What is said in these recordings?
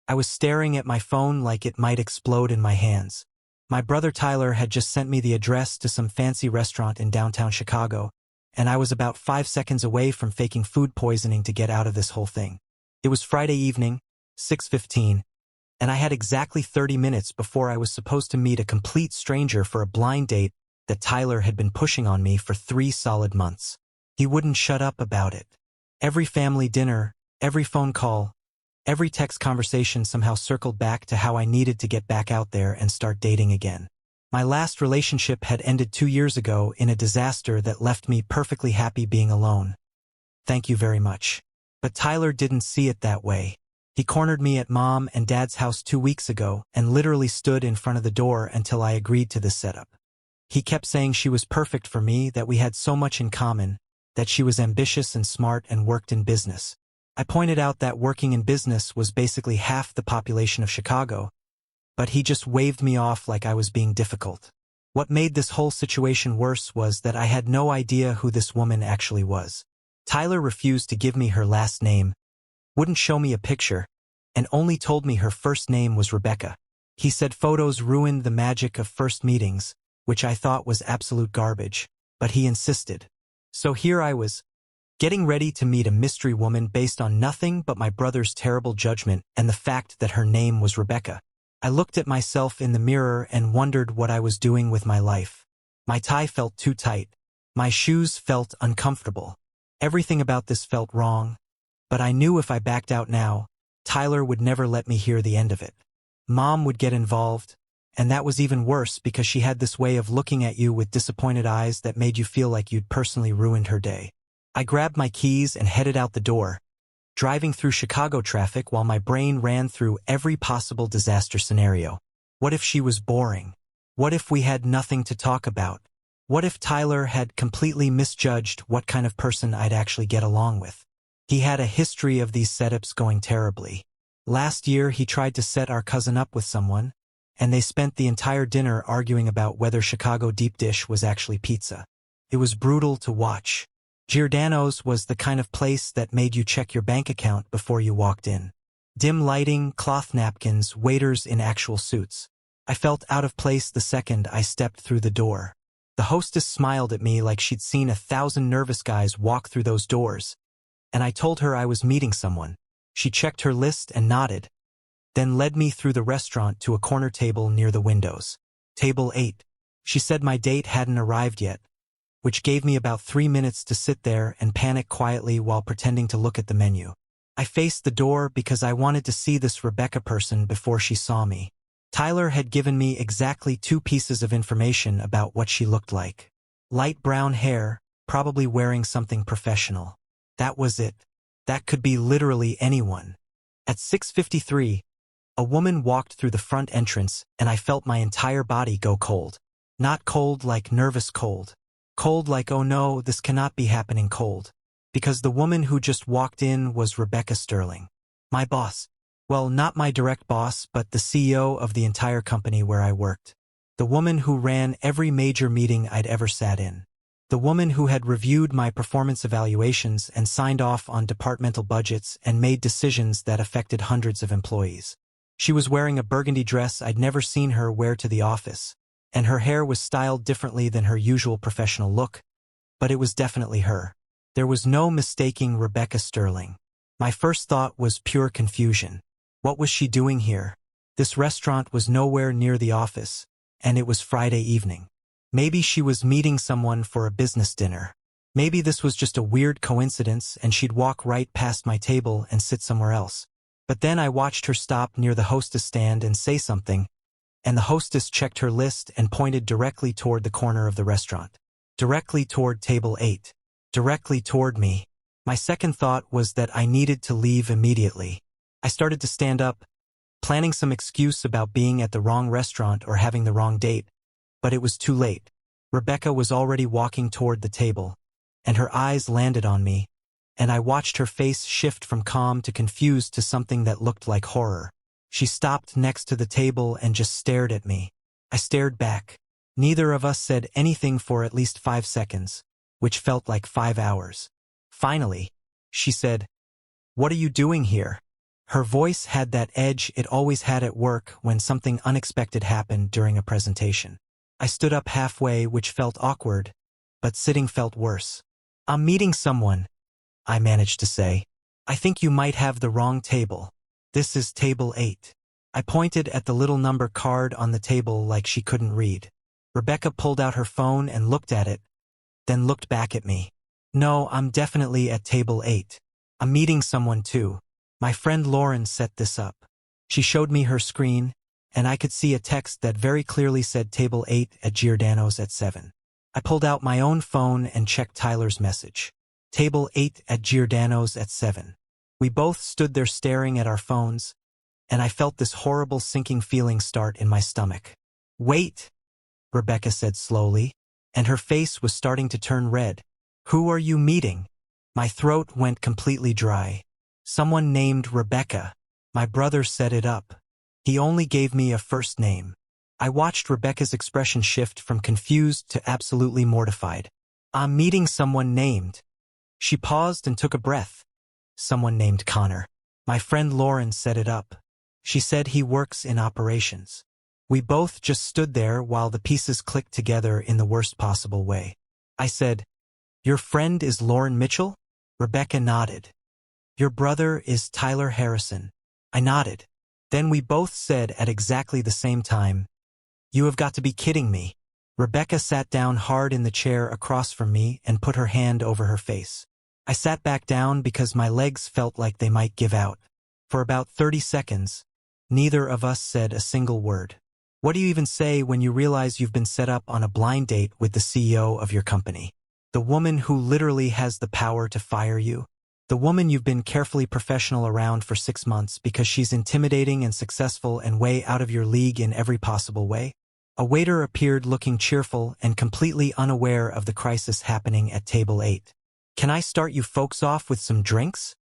I was staring at my phone like it might explode in my hands. My brother Tyler had just sent me the address to some fancy restaurant in downtown Chicago, and I was about 5 seconds away from faking food poisoning to get out of this whole thing. It was Friday evening, 6:15, and I had exactly 30 minutes before I was supposed to meet a complete stranger for a blind date that Tyler had been pushing on me for 3 solid months. He wouldn't shut up about it. Every family dinner, every phone call, every text conversation somehow circled back to how I needed to get back out there and start dating again. My last relationship had ended 2 years ago in a disaster that left me perfectly happy being alone. Thank you very much. But Tyler didn't see it that way. He cornered me at Mom and Dad's house 2 weeks ago and literally stood in front of the door until I agreed to this setup. He kept saying she was perfect for me, that we had so much in common, that she was ambitious and smart and worked in business. I pointed out that working in business was basically half the population of Chicago, but he just waved me off like I was being difficult. What made this whole situation worse was that I had no idea who this woman actually was. Tyler refused to give me her last name, wouldn't show me a picture, and only told me her first name was Rebecca. He said photos ruined the magic of first meetings, which I thought was absolute garbage, but he insisted. So here I was, getting ready to meet a mystery woman based on nothing but my brother's terrible judgment and the fact that her name was Rebecca. I looked at myself in the mirror and wondered what I was doing with my life. My tie felt too tight. My shoes felt uncomfortable. Everything about this felt wrong. But I knew if I backed out now, Tyler would never let me hear the end of it. Mom would get involved, and that was even worse because she had this way of looking at you with disappointed eyes that made you feel like you'd personally ruined her day. I grabbed my keys and headed out the door, driving through Chicago traffic while my brain ran through every possible disaster scenario. What if she was boring? What if we had nothing to talk about? What if Tyler had completely misjudged what kind of person I'd actually get along with? He had a history of these setups going terribly. Last year he tried to set our cousin up with someone, and they spent the entire dinner arguing about whether Chicago deep dish was actually pizza. It was brutal to watch. Giordano's was the kind of place that made you check your bank account before you walked in. Dim lighting, cloth napkins, waiters in actual suits. I felt out of place the second I stepped through the door. The hostess smiled at me like she'd seen 1,000 nervous guys walk through those doors, and I told her I was meeting someone. She checked her list and nodded, then led me through the restaurant to a corner table near the windows. Table 8. She said my date hadn't arrived yet, which gave me about 3 minutes to sit there and panic quietly while pretending to look at the menu. I faced the door because I wanted to see this Rebecca person before she saw me. Tyler had given me exactly 2 pieces of information about what she looked like. Light brown hair, probably wearing something professional. That was it. That could be literally anyone. At 6:53, a woman walked through the front entrance and I felt my entire body go cold. Not cold like nervous cold. Cold like, oh no, this cannot be happening cold. Because the woman who just walked in was Rebecca Sterling. My boss. Well, not my direct boss, but the CEO of the entire company where I worked. The woman who ran every major meeting I'd ever sat in. The woman who had reviewed my performance evaluations and signed off on departmental budgets and made decisions that affected hundreds of employees. She was wearing a burgundy dress I'd never seen her wear to the office, and her hair was styled differently than her usual professional look, but it was definitely her. There was no mistaking Rebecca Sterling. My first thought was pure confusion. What was she doing here? This restaurant was nowhere near the office, and it was Friday evening. Maybe she was meeting someone for a business dinner. Maybe this was just a weird coincidence and she'd walk right past my table and sit somewhere else. But then I watched her stop near the hostess stand and say something, and the hostess checked her list and pointed directly toward the corner of the restaurant. Directly toward table 8. Directly toward me. My second thought was that I needed to leave immediately. I started to stand up, planning some excuse about being at the wrong restaurant or having the wrong date. But it was too late. Rebecca was already walking toward the table, and her eyes landed on me, and I watched her face shift from calm to confused to something that looked like horror. She stopped next to the table and just stared at me. I stared back. Neither of us said anything for at least 5 seconds, which felt like 5 hours. Finally, she said, "What are you doing here?" Her voice had that edge it always had at work when something unexpected happened during a presentation. I stood up halfway, which felt awkward, but sitting felt worse. "I'm meeting someone," I managed to say. "I think you might have the wrong table. This is table 8. I pointed at the little number card on the table like she couldn't read. Rebecca pulled out her phone and looked at it, then looked back at me. "No, I'm definitely at table 8. I'm meeting someone too. My friend Lauren set this up." She showed me her screen, and I could see a text that very clearly said table 8 at Giordano's at 7. I pulled out my own phone and checked Tyler's message. Table 8 at Giordano's at 7. We both stood there staring at our phones, and I felt this horrible sinking feeling start in my stomach. "Wait," Rebecca said slowly, and her face was starting to turn red. "Who are you meeting?" My throat went completely dry. "Someone named Rebecca. My brother set it up. He only gave me a first name." I watched Rebecca's expression shift from confused to absolutely mortified. "I'm meeting someone named." She paused and took a breath. "Someone named Connor. My friend Lauren set it up. She said he works in operations." We both just stood there while the pieces clicked together in the worst possible way. I said, "Your friend is Lauren Mitchell?" Rebecca nodded. "Your brother is Tyler Harrison." I nodded. Then we both said at exactly the same time, "You have got to be kidding me." Rebecca sat down hard in the chair across from me and put her hand over her face. I sat back down because my legs felt like they might give out. For about 30 seconds, neither of us said a single word. What do you even say when you realize you've been set up on a blind date with the CEO of your company? The woman who literally has the power to fire you? The woman you've been carefully professional around for 6 months because she's intimidating and successful and way out of your league in every possible way? A waiter appeared looking cheerful and completely unaware of the crisis happening at table 8. "Can I start you folks off with some drinks?"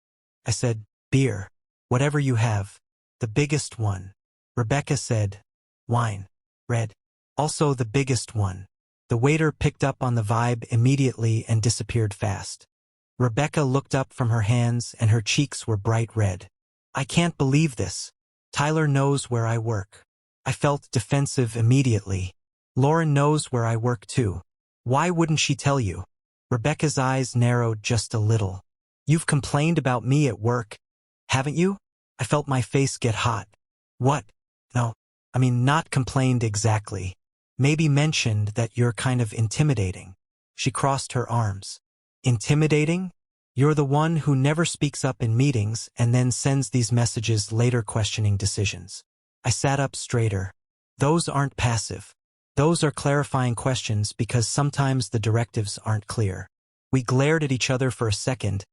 I said, "Beer. Whatever you have. The biggest one." Rebecca said, "Wine. Red. Also the biggest one." The waiter picked up on the vibe immediately and disappeared fast. Rebecca looked up from her hands and her cheeks were bright red. "I can't believe this. Tyler knows where I work." I felt defensive immediately. "Lauren knows where I work too. Why wouldn't she tell you?" Rebecca's eyes narrowed just a little. "You've complained about me at work, haven't you?" I felt my face get hot. "What? No. I mean, not complained exactly. Maybe mentioned that you're kind of intimidating." She crossed her arms. "Intimidating? You're the one who never speaks up in meetings and then sends these messages later questioning decisions." I sat up straighter. "Those aren't passive. Those are clarifying questions because sometimes the directives aren't clear." We glared at each other for a second,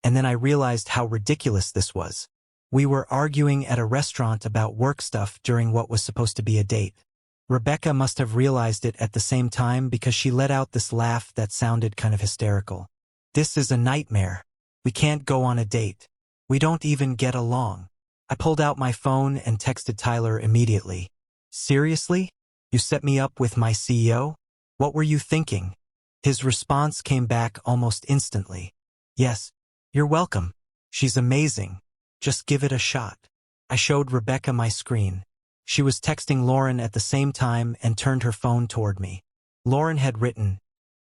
and then I realized how ridiculous this was. We were arguing at a restaurant about work stuff during what was supposed to be a date. Rebecca must have realized it at the same time because she let out this laugh that sounded kind of hysterical. "This is a nightmare. We can't go on a date. We don't even get along." I pulled out my phone and texted Tyler immediately. "Seriously? You set me up with my CEO? What were you thinking?" His response came back almost instantly. "Yes, you're welcome. She's amazing. Just give it a shot." I showed Rebecca my screen. She was texting Lauren at the same time and turned her phone toward me. Lauren had written,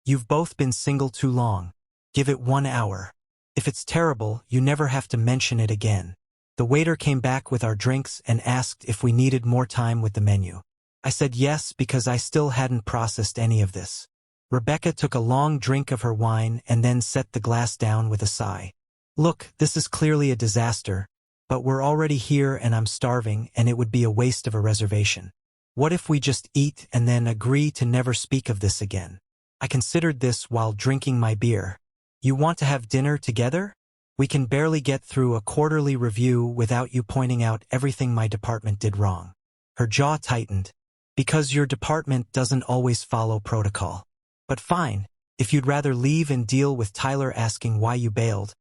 "You've both been single too long. Give it 1 hour. If it's terrible, you never have to mention it again." The waiter came back with our drinks and asked if we needed more time with the menu. I said yes because I still hadn't processed any of this. Rebecca took a long drink of her wine and then set the glass down with a sigh. "Look, this is clearly a disaster, but we're already here and I'm starving and it would be a waste of a reservation. What if we just eat and then agree to never speak of this again?" I considered this while drinking my beer. "You want to have dinner together? We can barely get through a quarterly review without you pointing out everything my department did wrong." Her jaw tightened. "Because your department doesn't always follow protocol. But fine, if you'd rather leave and deal with Tyler asking why you bailed,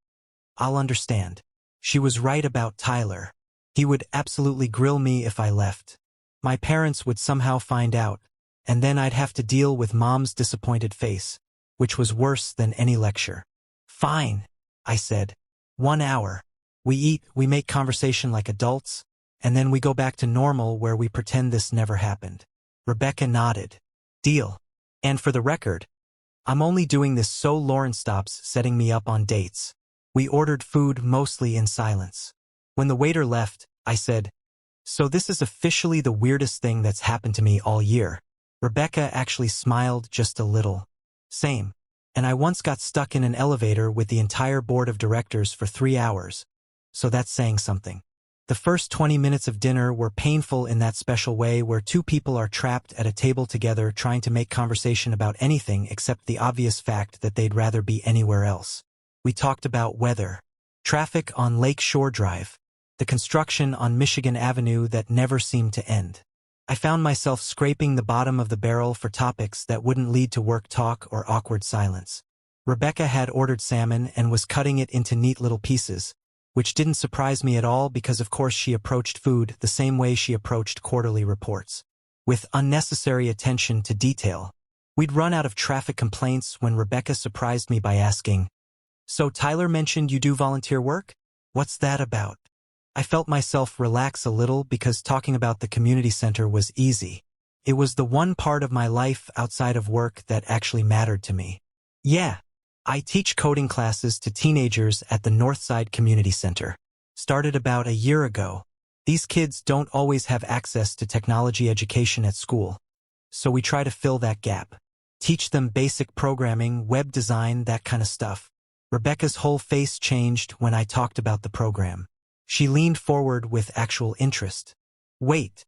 I'll understand." She was right about Tyler. He would absolutely grill me if I left. My parents would somehow find out, and then I'd have to deal with Mom's disappointed face, which was worse than any lecture. "Fine," I said. 1 hour. We eat, we make conversation like adults, and then we go back to normal where we pretend this never happened. Rebecca nodded. Deal. And for the record, I'm only doing this so Lauren stops setting me up on dates. We ordered food mostly in silence. When the waiter left, I said, so this is officially the weirdest thing that's happened to me all year. Rebecca actually smiled just a little. Same. And I once got stuck in an elevator with the entire board of directors for 3 hours. So that's saying something. The first 20 minutes of dinner were painful in that special way where two people are trapped at a table together trying to make conversation about anything except the obvious fact that they'd rather be anywhere else. We talked about weather, traffic on Lake Shore Drive, the construction on Michigan Avenue that never seemed to end. I found myself scraping the bottom of the barrel for topics that wouldn't lead to work talk or awkward silence. Rebecca had ordered salmon and was cutting it into neat little pieces, which didn't surprise me at all because of course she approached food the same way she approached quarterly reports, with unnecessary attention to detail. We'd run out of traffic complaints when Rebecca surprised me by asking, so Tyler mentioned you do volunteer work? What's that about? I felt myself relax a little because talking about the community center was easy. It was the one part of my life outside of work that actually mattered to me. Yeah. I teach coding classes to teenagers at the Northside Community Center. Started about a year ago. These kids don't always have access to technology education at school, so we try to fill that gap. Teach them basic programming, web design, that kind of stuff. Rebecca's whole face changed when I talked about the program. She leaned forward with actual interest. Wait,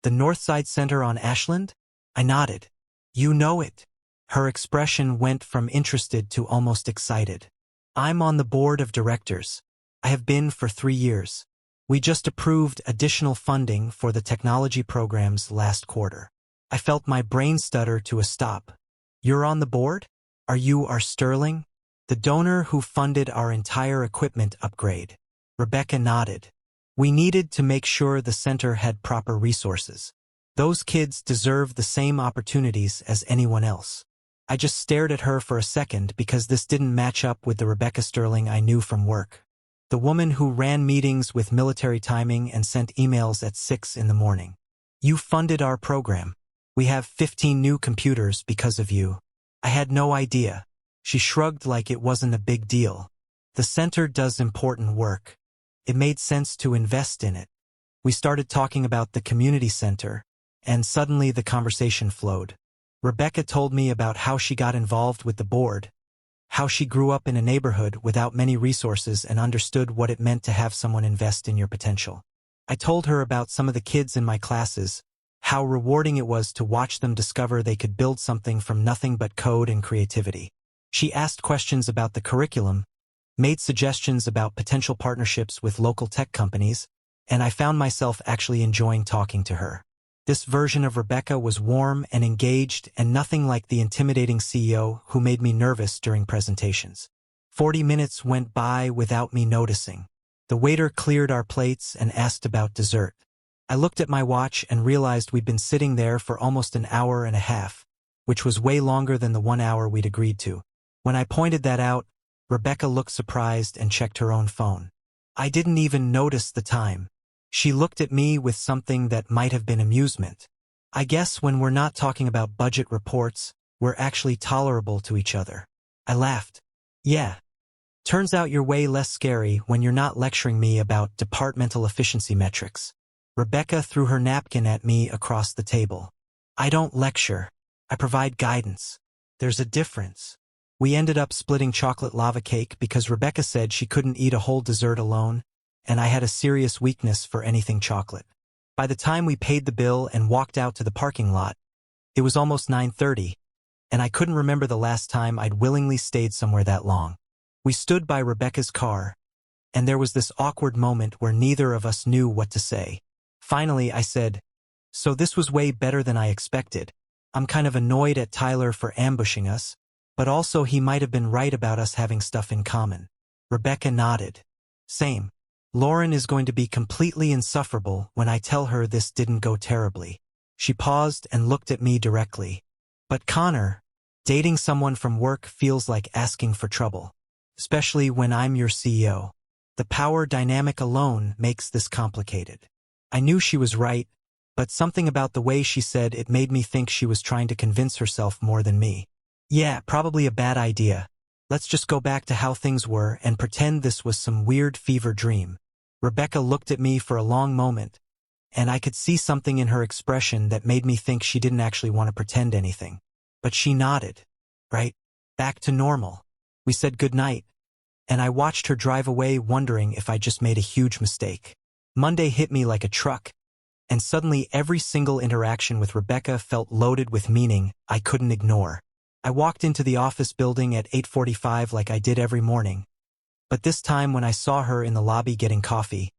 the Northside Center on Ashland? I nodded. You know it. Her expression went from interested to almost excited. I'm on the board of directors. I have been for 3 years. We just approved additional funding for the technology programs last quarter. I felt my brain stutter to a stop. You're on the board? Are you our Sterling? The donor who funded our entire equipment upgrade. Rebecca nodded. We needed to make sure the center had proper resources. Those kids deserve the same opportunities as anyone else. I just stared at her for a second because this didn't match up with the Rebecca Sterling I knew from work. The woman who ran meetings with military timing and sent emails at 6 in the morning. You funded our program. We have 15 new computers because of you. I had no idea. She shrugged like it wasn't a big deal. The center does important work. It made sense to invest in it. We started talking about the community center, and suddenly the conversation flowed. Rebecca told me about how she got involved with the board, how she grew up in a neighborhood without many resources and understood what it meant to have someone invest in your potential. I told her about some of the kids in my classes, how rewarding it was to watch them discover they could build something from nothing but code and creativity. She asked questions about the curriculum, made suggestions about potential partnerships with local tech companies, and I found myself actually enjoying talking to her. This version of Rebecca was warm and engaged and nothing like the intimidating CEO who made me nervous during presentations. 40 minutes went by without me noticing. The waiter cleared our plates and asked about dessert. I looked at my watch and realized we'd been sitting there for almost an hour and a half, which was way longer than the 1 hour we'd agreed to. When I pointed that out, Rebecca looked surprised and checked her own phone. I didn't even notice the time. She looked at me with something that might have been amusement. I guess when we're not talking about budget reports, we're actually tolerable to each other. I laughed. Yeah. Turns out you're way less scary when you're not lecturing me about departmental efficiency metrics. Rebecca threw her napkin at me across the table. I don't lecture. I provide guidance. There's a difference. We ended up splitting chocolate lava cake because Rebecca said she couldn't eat a whole dessert alone, and I had a serious weakness for anything chocolate. By the time we paid the bill and walked out to the parking lot, it was almost 9:30, and I couldn't remember the last time I'd willingly stayed somewhere that long. We stood by Rebecca's car, and there was this awkward moment where neither of us knew what to say. Finally, I said, so this was way better than I expected. I'm kind of annoyed at Tyler for ambushing us, but also he might have been right about us having stuff in common. Rebecca nodded. Same. Lauren is going to be completely insufferable when I tell her this didn't go terribly. She paused and looked at me directly. But Connor, dating someone from work feels like asking for trouble. Especially when I'm your CEO. The power dynamic alone makes this complicated. I knew she was right, but something about the way she said it made me think she was trying to convince herself more than me. Yeah, probably a bad idea. Let's just go back to how things were and pretend this was some weird fever dream. Rebecca looked at me for a long moment, and I could see something in her expression that made me think she didn't actually want to pretend anything. But she nodded. Right? Back to normal. We said goodnight, and I watched her drive away wondering if I just made a huge mistake. Monday hit me like a truck, and suddenly every single interaction with Rebecca felt loaded with meaning I couldn't ignore. I walked into the office building at 8:45 like I did every morning. But this time when I saw her in the lobby getting coffee,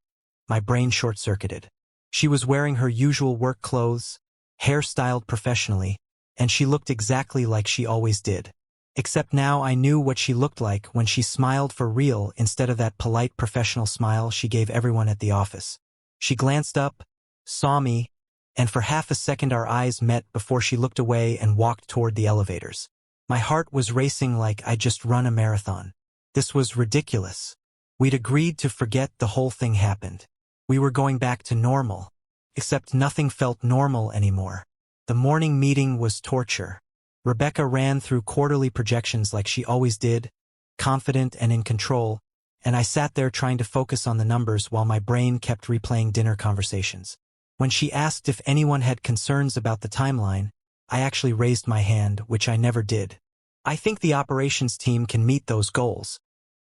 my brain short-circuited. She was wearing her usual work clothes, hair styled professionally, and she looked exactly like she always did. Except now I knew what she looked like when she smiled for real instead of that polite professional smile she gave everyone at the office. She glanced up, saw me, and for half a second our eyes met before she looked away and walked toward the elevators. My heart was racing like I'd just run a marathon. This was ridiculous. We'd agreed to forget the whole thing happened. We were going back to normal, except nothing felt normal anymore. The morning meeting was torture. Rebecca ran through quarterly projections like she always did, confident and in control, and I sat there trying to focus on the numbers while my brain kept replaying dinner conversations. When she asked if anyone had concerns about the timeline, I actually raised my hand, which I never did. I think the operations team can meet those goals,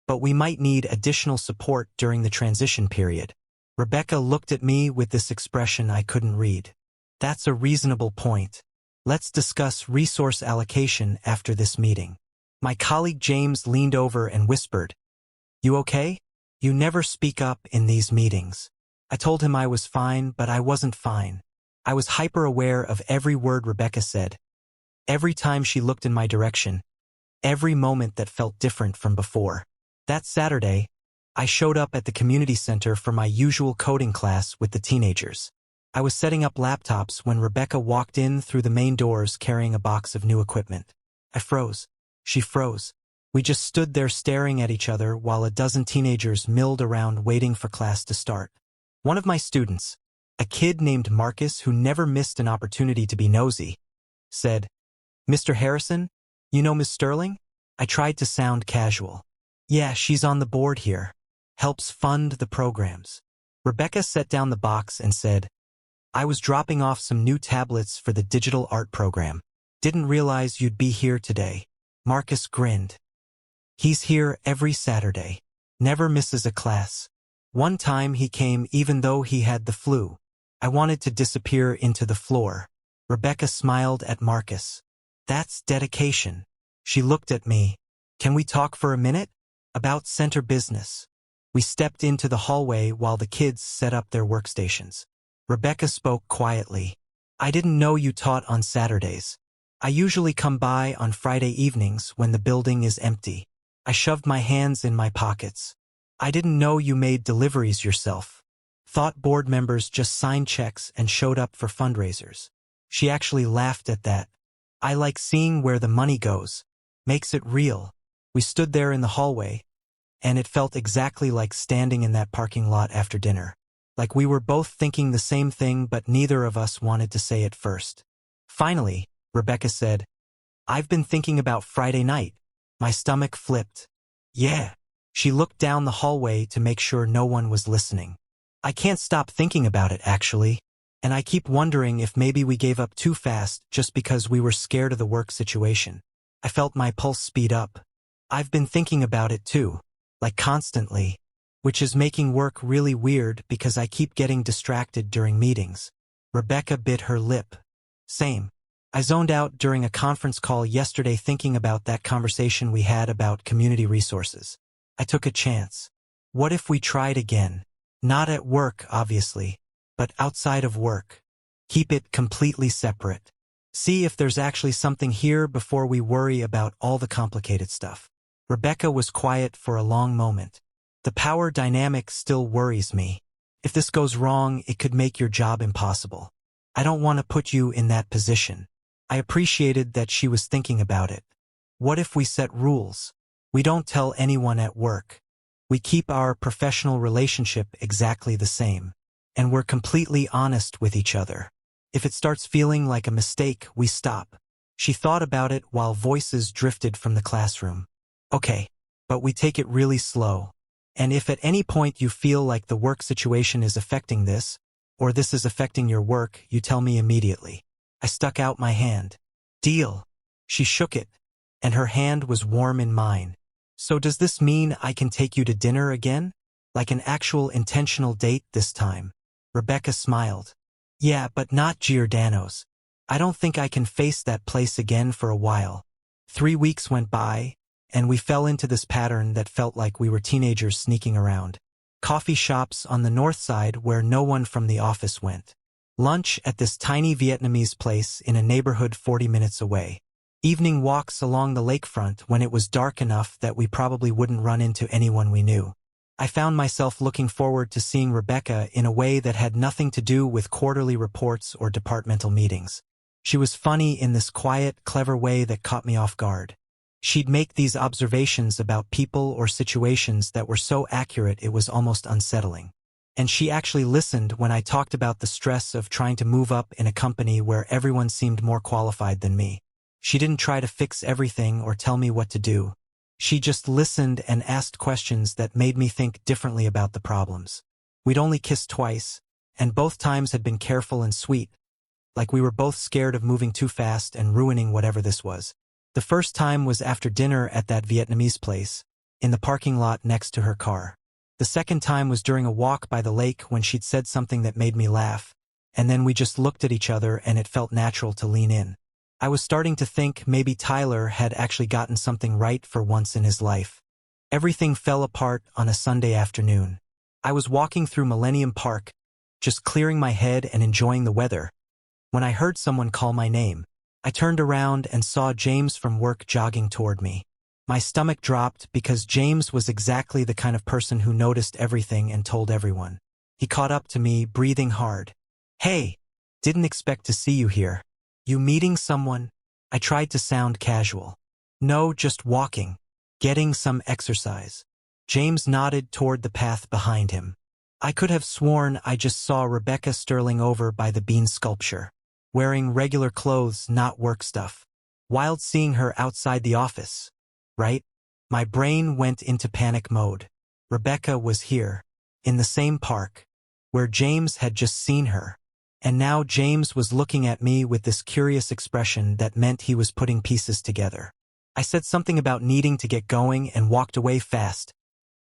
but we might need additional support during the transition period. Rebecca looked at me with this expression I couldn't read. That's a reasonable point. Let's discuss resource allocation after this meeting. My colleague James leaned over and whispered, "You okay? You never speak up in these meetings." I told him I was fine, but I wasn't fine. I was hyper-aware of every word Rebecca said, every time she looked in my direction, every moment that felt different from before. That Saturday, I showed up at the community center for my usual coding class with the teenagers. I was setting up laptops when Rebecca walked in through the main doors carrying a box of new equipment. I froze. She froze. We just stood there staring at each other while a dozen teenagers milled around waiting for class to start. One of my students, a kid named Marcus who never missed an opportunity to be nosy, said, "Mr. Harrison, you know Miss Sterling?" I tried to sound casual. "Yeah, she's on the board here. Helps fund the programs." Rebecca set down the box and said, "I was dropping off some new tablets for the digital art program. Didn't realize you'd be here today." Marcus grinned. "He's here every Saturday. Never misses a class. One time he came even though he had the flu." I wanted to disappear into the floor. Rebecca smiled at Marcus. "That's dedication." She looked at me. "Can we talk for a minute?" "About center business." We stepped into the hallway while the kids set up their workstations. Rebecca spoke quietly. "I didn't know you taught on Saturdays. I usually come by on Friday evenings when the building is empty." I shoved my hands in my pockets. "I didn't know you made deliveries yourself. Thought board members just signed checks and showed up for fundraisers." She actually laughed at that. "I like seeing where the money goes. Makes it real." We stood there in the hallway, and it felt exactly like standing in that parking lot after dinner. Like we were both thinking the same thing, but neither of us wanted to say it first. Finally, Rebecca said, "I've been thinking about Friday night." My stomach flipped. "Yeah." She looked down the hallway to make sure no one was listening. "I can't stop thinking about it, actually. And I keep wondering if maybe we gave up too fast just because we were scared of the work situation." I felt my pulse speed up. "I've been thinking about it too, like constantly, which is making work really weird because I keep getting distracted during meetings." Rebecca bit her lip. "Same. I zoned out during a conference call yesterday thinking about that conversation we had about community resources. I took a chance. What if we tried again? Not at work, obviously, but outside of work. Keep it completely separate. See if there's actually something here before we worry about all the complicated stuff." Rebecca was quiet for a long moment. "The power dynamic still worries me. If this goes wrong, it could make your job impossible. I don't want to put you in that position." I appreciated that she was thinking about it. "What if we set rules? We don't tell anyone at work. We keep our professional relationship exactly the same. And we're completely honest with each other. If it starts feeling like a mistake, we stop. She thought about it while voices drifted from the classroom. Okay, but we take it really slow. And if at any point you feel like the work situation is affecting this, or this is affecting your work, you tell me immediately. I stuck out my hand. Deal. She shook it, and her hand was warm in mine. So does this mean I can take you to dinner again? Like an actual intentional date this time? Rebecca smiled. Yeah, but not Giordano's. I don't think I can face that place again for a while. 3 weeks went by, and we fell into this pattern that felt like we were teenagers sneaking around. Coffee shops on the north side where no one from the office went. Lunch at this tiny Vietnamese place in a neighborhood 40 minutes away. Evening walks along the lakefront when it was dark enough that we probably wouldn't run into anyone we knew. I found myself looking forward to seeing Rebecca in a way that had nothing to do with quarterly reports or departmental meetings. She was funny in this quiet, clever way that caught me off guard. She'd make these observations about people or situations that were so accurate it was almost unsettling. And she actually listened when I talked about the stress of trying to move up in a company where everyone seemed more qualified than me. She didn't try to fix everything or tell me what to do. She just listened and asked questions that made me think differently about the problems. We'd only kissed twice, and both times had been careful and sweet, like we were both scared of moving too fast and ruining whatever this was. The first time was after dinner at that Vietnamese place, in the parking lot next to her car. The second time was during a walk by the lake when she'd said something that made me laugh, and then we just looked at each other and it felt natural to lean in. I was starting to think maybe Tyler had actually gotten something right for once in his life. Everything fell apart on a Sunday afternoon. I was walking through Millennium Park, just clearing my head and enjoying the weather, when I heard someone call my name. I turned around and saw James from work jogging toward me. My stomach dropped because James was exactly the kind of person who noticed everything and told everyone. He caught up to me, breathing hard. Hey, didn't expect to see you here. You meeting someone? I tried to sound casual. No, just walking. Getting some exercise. James nodded toward the path behind him. I could have sworn I just saw Rebecca Sterling over by the bean sculpture, wearing regular clothes, not work stuff. Wild seeing her outside the office, right? My brain went into panic mode. Rebecca was here, in the same park, where James had just seen her. And now James was looking at me with this curious expression that meant he was putting pieces together. I said something about needing to get going and walked away fast,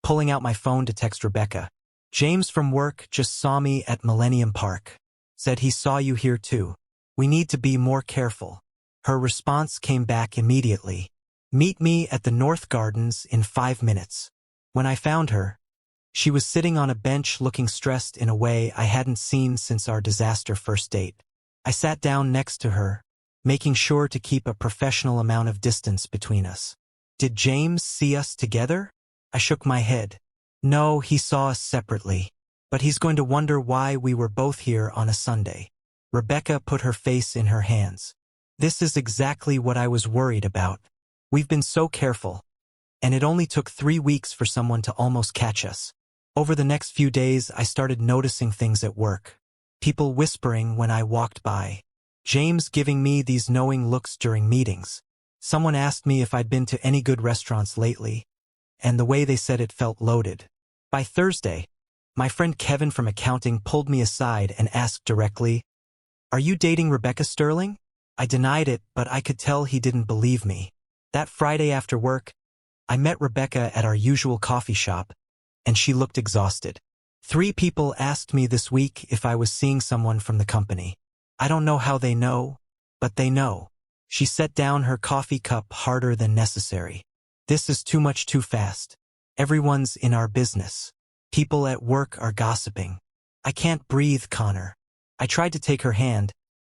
pulling out my phone to text Rebecca. James from work just saw me at Millennium Park. Said he saw you here too. We need to be more careful. Her response came back immediately. Meet me at the North Gardens in 5 minutes. When I found her, she was sitting on a bench looking stressed in a way I hadn't seen since our disaster first date. I sat down next to her, making sure to keep a professional amount of distance between us. Did James see us together? I shook my head. No, he saw us separately. But he's going to wonder why we were both here on a Sunday. Rebecca put her face in her hands. This is exactly what I was worried about. We've been so careful. And it only took 3 weeks for someone to almost catch us. Over the next few days, I started noticing things at work. People whispering when I walked by. James giving me these knowing looks during meetings. Someone asked me if I'd been to any good restaurants lately, and the way they said it felt loaded. By Thursday, my friend Kevin from accounting pulled me aside and asked directly, "Are you dating Rebecca Sterling?" I denied it, but I could tell he didn't believe me. That Friday after work, I met Rebecca at our usual coffee shop, and she looked exhausted. 3 people asked me this week if I was seeing someone from the company. I don't know how they know, but they know. She set down her coffee cup harder than necessary. This is too much too fast. Everyone's in our business. People at work are gossiping. I can't breathe, Connor. I tried to take her hand,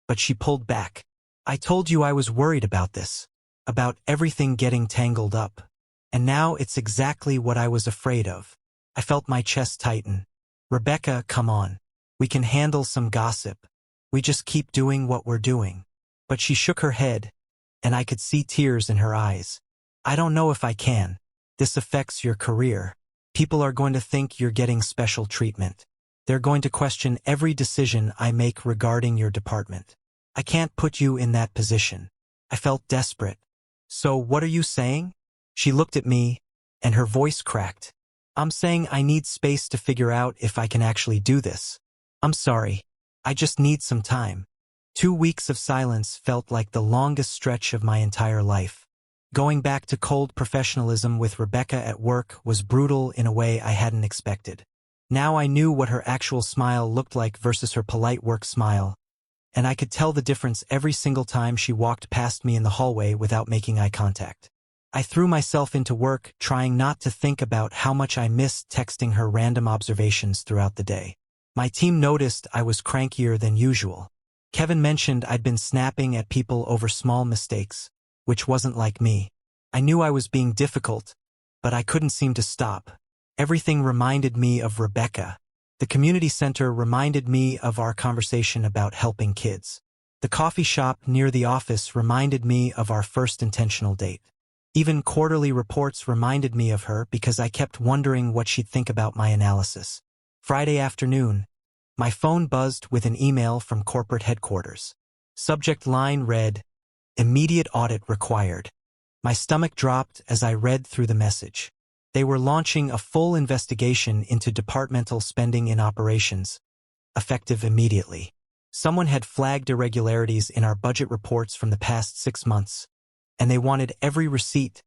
but she pulled back. I told you I was worried about this, about everything getting tangled up. And now it's exactly what I was afraid of. I felt my chest tighten. Rebecca, come on. We can handle some gossip. We just keep doing what we're doing. But she shook her head, and I could see tears in her eyes. I don't know if I can. This affects your career. People are going to think you're getting special treatment. They're going to question every decision I make regarding your department. I can't put you in that position. I felt desperate. So what are you saying? She looked at me, and her voice cracked. I'm saying I need space to figure out if I can actually do this. I'm sorry. I just need some time. 2 weeks of silence felt like the longest stretch of my entire life. Going back to cold professionalism with Rebecca at work was brutal in a way I hadn't expected. Now I knew what her actual smile looked like versus her polite work smile, and I could tell the difference every single time she walked past me in the hallway without making eye contact. I threw myself into work, trying not to think about how much I missed texting her random observations throughout the day. My team noticed I was crankier than usual. Kevin mentioned I'd been snapping at people over small mistakes, which wasn't like me. I knew I was being difficult, but I couldn't seem to stop. Everything reminded me of Rebecca. The community center reminded me of our conversation about helping kids. The coffee shop near the office reminded me of our first intentional date. Even quarterly reports reminded me of her because I kept wondering what she'd think about my analysis. Friday afternoon, my phone buzzed with an email from corporate headquarters. Subject line read, "Immediate audit required." My stomach dropped as I read through the message. They were launching a full investigation into departmental spending in operations, effective immediately. Someone had flagged irregularities in our budget reports from the past 6 months, and they wanted every receipt,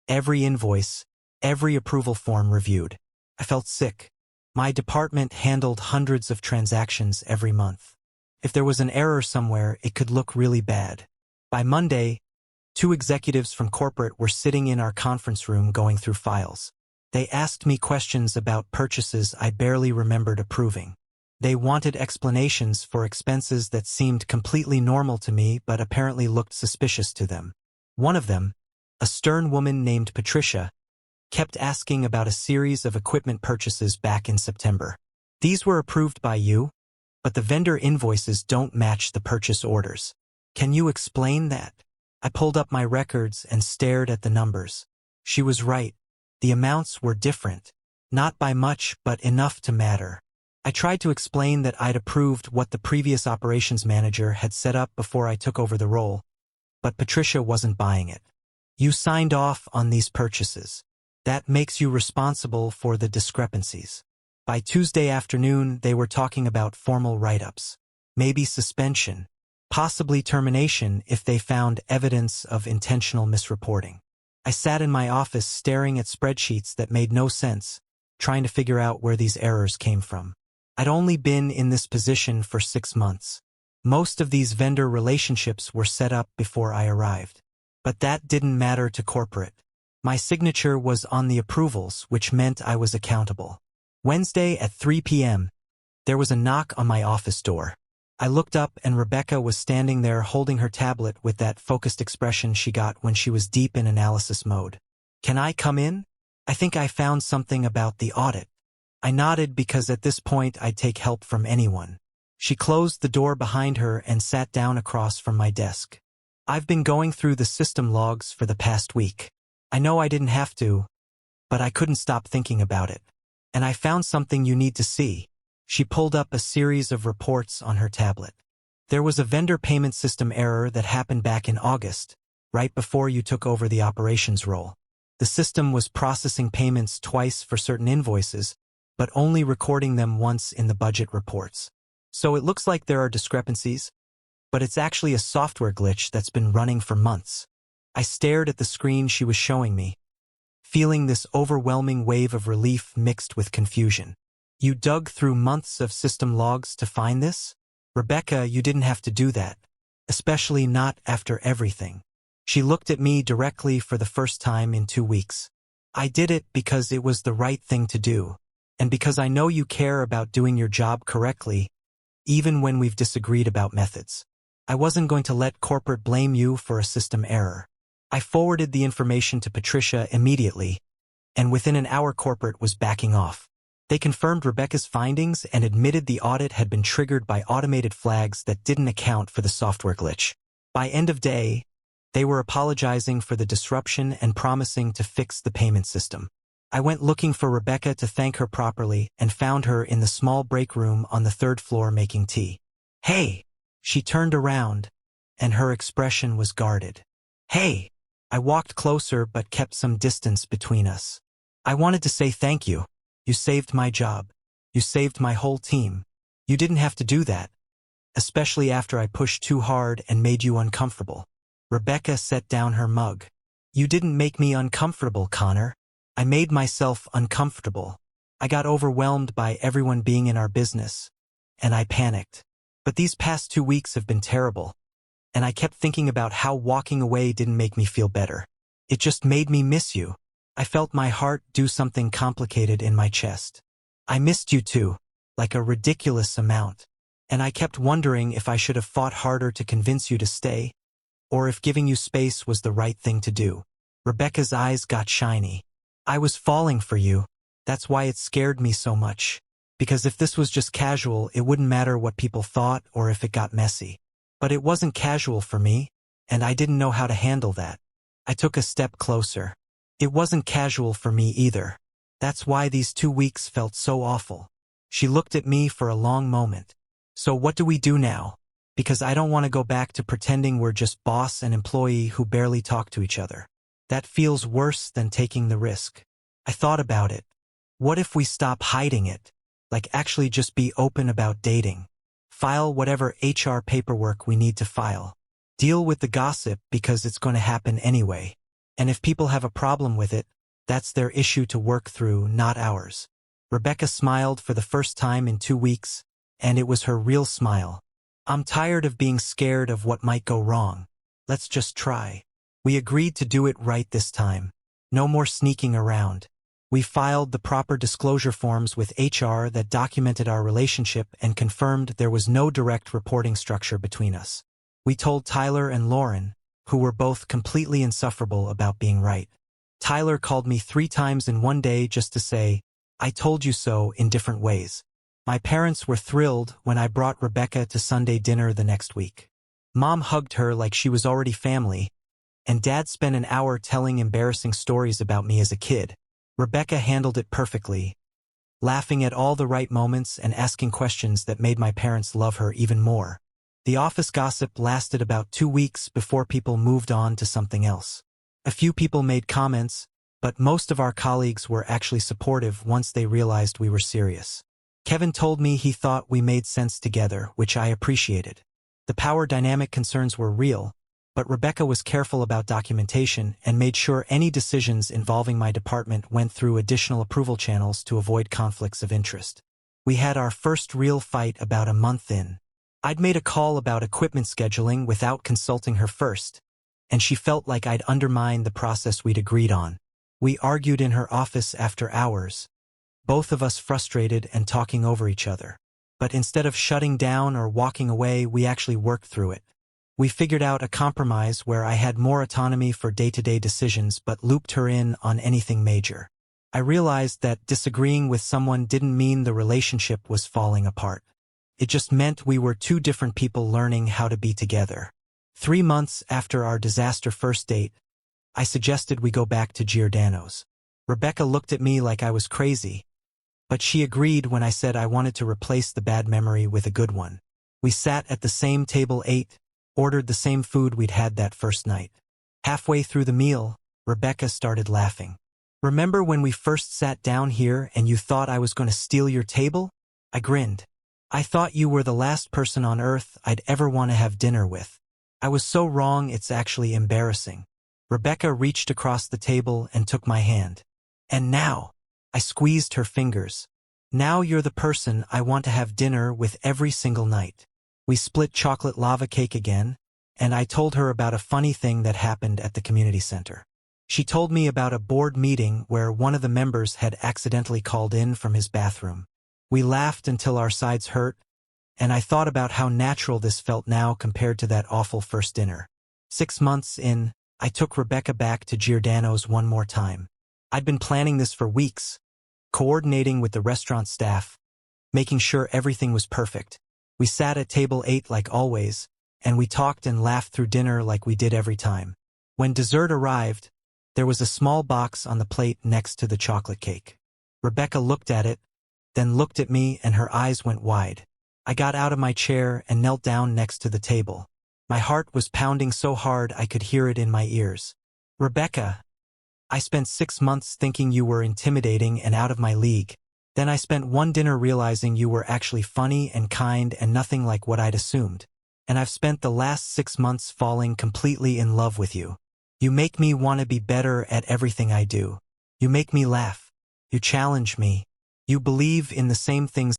every invoice, every approval form reviewed. I felt sick. My department handled hundreds of transactions every month. If there was an error somewhere, it could look really bad. By Monday, 2 executives from corporate were sitting in our conference room going through files. They asked me questions about purchases I barely remembered approving. They wanted explanations for expenses that seemed completely normal to me but apparently looked suspicious to them. One of them, a stern woman named Patricia, kept asking about a series of equipment purchases back in September. These were approved by you, but the vendor invoices don't match the purchase orders. Can you explain that? I pulled up my records and stared at the numbers. She was right. The amounts were different. Not by much, but enough to matter. I tried to explain that I'd approved what the previous operations manager had set up before I took over the role, but Patricia wasn't buying it. You signed off on these purchases. That makes you responsible for the discrepancies. By Tuesday afternoon, they were talking about formal write-ups. Maybe suspension, possibly termination if they found evidence of intentional misreporting. I sat in my office staring at spreadsheets that made no sense, trying to figure out where these errors came from. I'd only been in this position for 6 months. Most of these vendor relationships were set up before I arrived. But that didn't matter to corporate. My signature was on the approvals, which meant I was accountable. Wednesday at 3 p.m., there was a knock on my office door. I looked up and Rebecca was standing there holding her tablet with that focused expression she got when she was deep in analysis mode. "Can I come in? I think I found something about the audit." I nodded because at this point I'd take help from anyone. She closed the door behind her and sat down across from my desk. "I've been going through the system logs for the past week. I know I didn't have to, but I couldn't stop thinking about it. And I found something you need to see." She pulled up a series of reports on her tablet. There was a vendor payment system error that happened back in August, right before you took over the operations role. The system was processing payments twice for certain invoices, but only recording them once in the budget reports. So it looks like there are discrepancies, but it's actually a software glitch that's been running for months. I stared at the screen she was showing me, feeling this overwhelming wave of relief mixed with confusion. "You dug through months of system logs to find this? Rebecca, you didn't have to do that, especially not after everything." She looked at me directly for the first time in 2 weeks. "I did it because it was the right thing to do, and because I know you care about doing your job correctly, even when we've disagreed about methods. I wasn't going to let corporate blame you for a system error." I forwarded the information to Patricia immediately, and within an hour corporate was backing off. They confirmed Rebecca's findings and admitted the audit had been triggered by automated flags that didn't account for the software glitch. By end of day, they were apologizing for the disruption and promising to fix the payment system. I went looking for Rebecca to thank her properly and found her in the small break room on the third floor making tea. "Hey!" She turned around, and her expression was guarded. "Hey!" I walked closer but kept some distance between us. "I wanted to say thank you. You saved my job. You saved my whole team. You didn't have to do that, especially after I pushed too hard and made you uncomfortable." Rebecca set down her mug. "You didn't make me uncomfortable, Connor. I made myself uncomfortable. I got overwhelmed by everyone being in our business, and I panicked. But these past 2 weeks have been terrible, and I kept thinking about how walking away didn't make me feel better. It just made me miss you. I felt my heart do something complicated in my chest. I missed you too, like a ridiculous amount. And I kept wondering if I should have fought harder to convince you to stay, or if giving you space was the right thing to do." Rebecca's eyes got shiny. "I was falling for you. That's why it scared me so much. Because if this was just casual, it wouldn't matter what people thought or if it got messy. But it wasn't casual for me, and I didn't know how to handle that." I took a step closer. "It wasn't casual for me either. That's why these 2 weeks felt so awful." She looked at me for a long moment. "So what do we do now? Because I don't want to go back to pretending we're just boss and employee who barely talk to each other. That feels worse than taking the risk." I thought about it. What if we stop hiding it? Like actually just be open about dating. File whatever HR paperwork we need to file. Deal with the gossip because it's going to happen anyway. And if people have a problem with it, that's their issue to work through, not ours. Rebecca smiled for the first time in 2 weeks, and it was her real smile. "I'm tired of being scared of what might go wrong. Let's just try." We agreed to do it right this time. No more sneaking around. We filed the proper disclosure forms with HR that documented our relationship and confirmed there was no direct reporting structure between us. We told Tyler and Lauren, who were both completely insufferable about being right. Tyler called me 3 times in one day just to say, "I told you so," in different ways. My parents were thrilled when I brought Rebecca to Sunday dinner the next week. Mom hugged her like she was already family, and Dad spent an hour telling embarrassing stories about me as a kid. Rebecca handled it perfectly, laughing at all the right moments and asking questions that made my parents love her even more. The office gossip lasted about 2 weeks before people moved on to something else. A few people made comments, but most of our colleagues were actually supportive once they realized we were serious. Kevin told me he thought we made sense together, which I appreciated. The power dynamic concerns were real, but Rebecca was careful about documentation and made sure any decisions involving my department went through additional approval channels to avoid conflicts of interest. We had our first real fight about a month in. I'd made a call about equipment scheduling without consulting her first, and she felt like I'd undermined the process we'd agreed on. We argued in her office after hours, both of us frustrated and talking over each other. But instead of shutting down or walking away, we actually worked through it. We figured out a compromise where I had more autonomy for day-to-day decisions but looped her in on anything major. I realized that disagreeing with someone didn't mean the relationship was falling apart. It just meant we were 2 different people learning how to be together. 3 months after our disaster first date, I suggested we go back to Giordano's. Rebecca looked at me like I was crazy, but she agreed when I said I wanted to replace the bad memory with a good one. We sat at the same table, ate, ordered the same food we'd had that first night. Halfway through the meal, Rebecca started laughing. "Remember when we first sat down here and you thought I was going to steal your table?" I grinned. "I thought you were the last person on earth I'd ever want to have dinner with. I was so wrong, it's actually embarrassing." Rebecca reached across the table and took my hand. "And now," I squeezed her fingers, "now you're the person I want to have dinner with every single night." We split chocolate lava cake again, and I told her about a funny thing that happened at the community center. She told me about a board meeting where one of the members had accidentally called in from his bathroom. We laughed until our sides hurt, and I thought about how natural this felt now compared to that awful first dinner. 6 months in, I took Rebecca back to Giordano's one more time. I'd been planning this for weeks, coordinating with the restaurant staff, making sure everything was perfect. We sat at table 8 like always, and we talked and laughed through dinner like we did every time. When dessert arrived, There was a small box on the plate next to the chocolate cake. Rebecca looked at it, then looked at me and her eyes went wide. I got out of my chair and knelt down next to the table. My heart was pounding so hard I could hear it in my ears. Rebecca, I spent 6 months thinking you were intimidating and out of my league. Then I spent one dinner realizing you were actually funny and kind and nothing like what I'd assumed. And I've spent the last 6 months falling completely in love with you. You make me want to be better at everything I do. You make me laugh. You challenge me. You believe in the same things